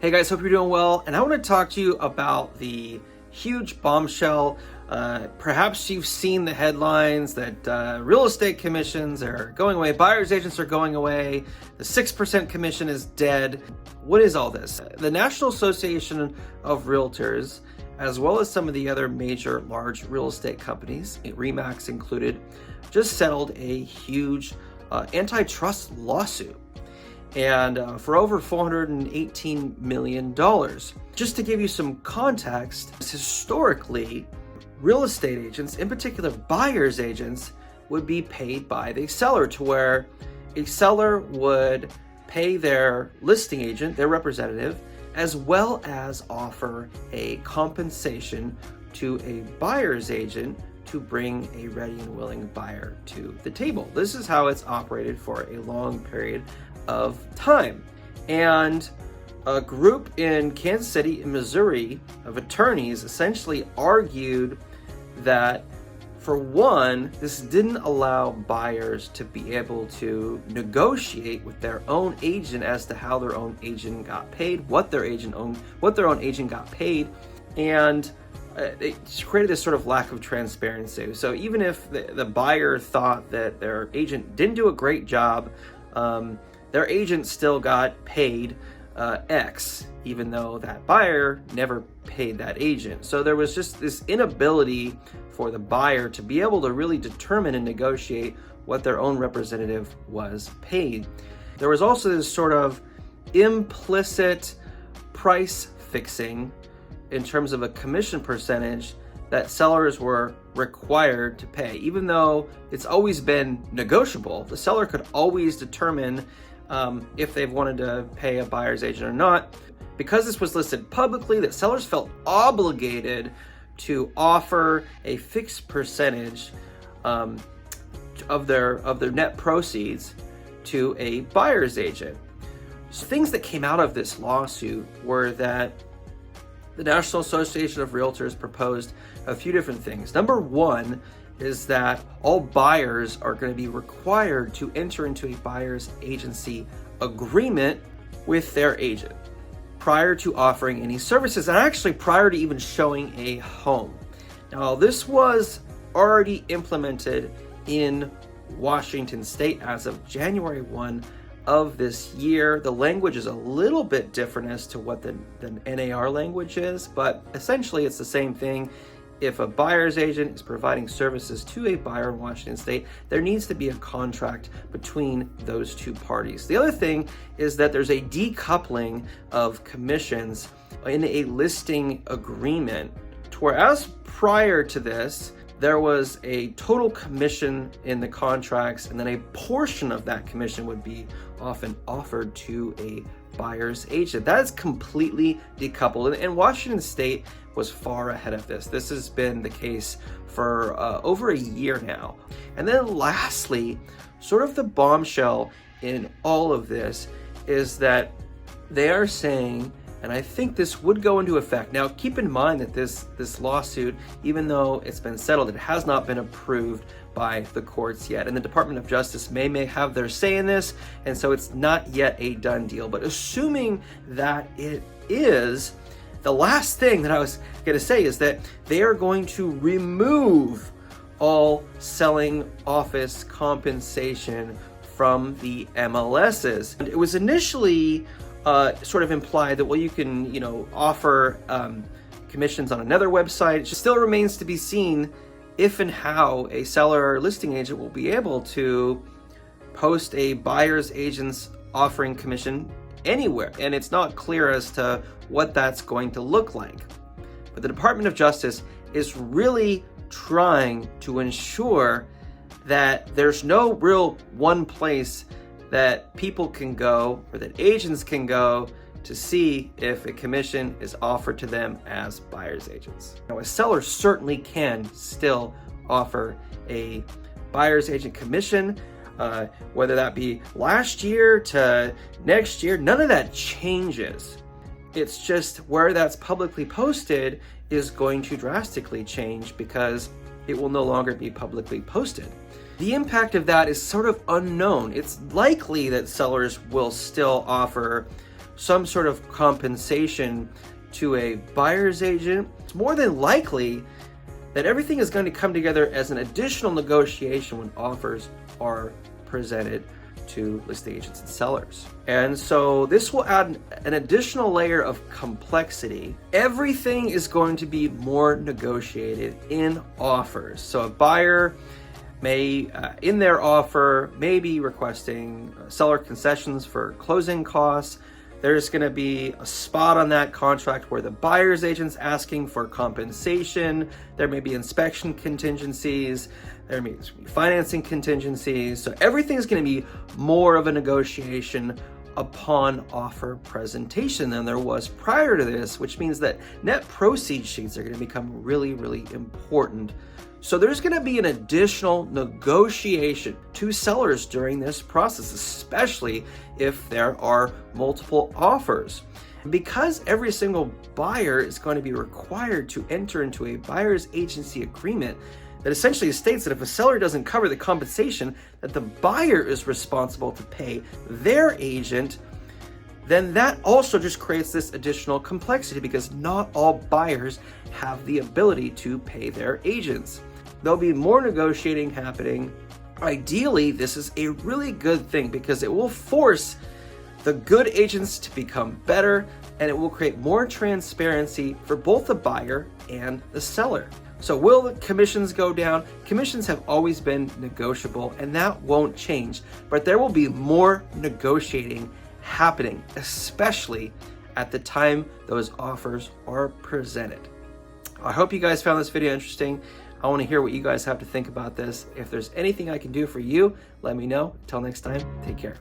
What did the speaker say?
Hey guys, hope you're doing well, and I want to talk to you about the huge bombshell. Perhaps you've seen the headlines that real estate commissions are going away, buyer's agents are going away, the 6% commission is dead. What is all this? The National Association of Realtors, as well as some of the other major large real estate companies, RE/MAX included, just settled a huge antitrust lawsuit. And for over $418 million. Just to give you some context, historically, real estate agents, in particular buyer's agents, would be paid by the seller, to where a seller would pay their listing agent, their representative, as well as offer a compensation to a buyer's agent to bring a ready and willing buyer to the table. This is how it's operated for a long period of time. And a group in Kansas City, in Missouri, of attorneys essentially argued that, for one, this didn't allow buyers to be able to negotiate with their own agent as to how their own agent got paid, what their own agent got paid, and it created this sort of lack of transparency. So even if the buyer thought that their agent didn't do a great job, their agent still got paid X, even though that buyer never paid that agent. So there was just this inability for the buyer to be able to really determine and negotiate what their own representative was paid. There was also this sort of implicit price fixing in terms of a commission percentage that sellers were required to pay. Even though it's always been negotiable, the seller could always determine if they've wanted to pay a buyer's agent or not. Because this was listed publicly, that sellers felt obligated to offer a fixed percentage of their net proceeds to a buyer's agent. So things that came out of this lawsuit were that the National Association of Realtors proposed a few different things. Number one is that all buyers are going to be required to enter into a buyer's agency agreement with their agent prior to offering any services, and actually prior to even showing a home. Now, this was already implemented in Washington State as of January 1 of this year. The language is a little bit different as to what the NAR language is, but essentially it's the same thing. If a buyer's agent is providing services to a buyer in Washington State, there needs to be a contract between those two parties. The other thing is that there's a decoupling of commissions in a listing agreement, whereas prior to this, there was a total commission in the contracts, and then a portion of that commission would be often offered to a buyer's agent. That is completely decoupled, and Washington State was far ahead of this. This has been the case for over a year now. And then lastly, sort of the bombshell in all of this is that they are saying, and I think this would go into effect. Now, keep in mind that this lawsuit, even though it's been settled, it has not been approved by the courts yet. And the Department of Justice may have their say in this, and so it's not yet a done deal. But assuming that it is, the last thing that I was going to say is that they are going to remove all selling office compensation from the MLSs. And it was initially sort of implied that, well, you can, offer commissions on another website. It still remains to be seen if and how a seller or listing agent will be able to post a buyer's agent's offering commission anywhere. And it's not clear as to what that's going to look like. But the Department of Justice is really trying to ensure that there's no real one place that people can go, or that agents can go, to see if a commission is offered to them as buyer's agents. Now, a seller certainly can still offer a buyer's agent commission, whether that be last year to next year. None of that changes. It's just where that's publicly posted is going to drastically change, because it will no longer be publicly posted. The impact of that is sort of unknown. It's likely that sellers will still offer some sort of compensation to a buyer's agent, it's more than likely that everything is going to come together as an additional negotiation when offers are presented to listing agents and sellers. And so this will add an additional layer of complexity. Everything is going to be more negotiated in offers. So a buyer may, in their offer, may be requesting seller concessions for closing costs. There's going to be a spot on that contract where the buyer's agent's asking for compensation. There may be inspection contingencies. There may be financing contingencies. So everything's going to be more of a negotiation upon offer presentation than there was prior to this, which means that net proceeds sheets are going to become really, really important. So there's going to be an additional negotiation to sellers during this process, especially if there are multiple offers. Because every single buyer is going to be required to enter into a buyer's agency agreement that essentially states that if a seller doesn't cover the compensation that the buyer is responsible to pay their agent, then that also just creates this additional complexity because not all buyers have the ability to pay their agents. There'll be more negotiating happening. Ideally, this is a really good thing because it will force the good agents to become better, and it will create more transparency for both the buyer and the seller. So will the commissions go down? Commissions have always been negotiable, and that won't change, but there will be more negotiating happening, especially at the time those offers are presented. I hope you guys found this video interesting. I want to hear what you guys have to think about this. If there's anything I can do for you, let me know. Until next time, take care.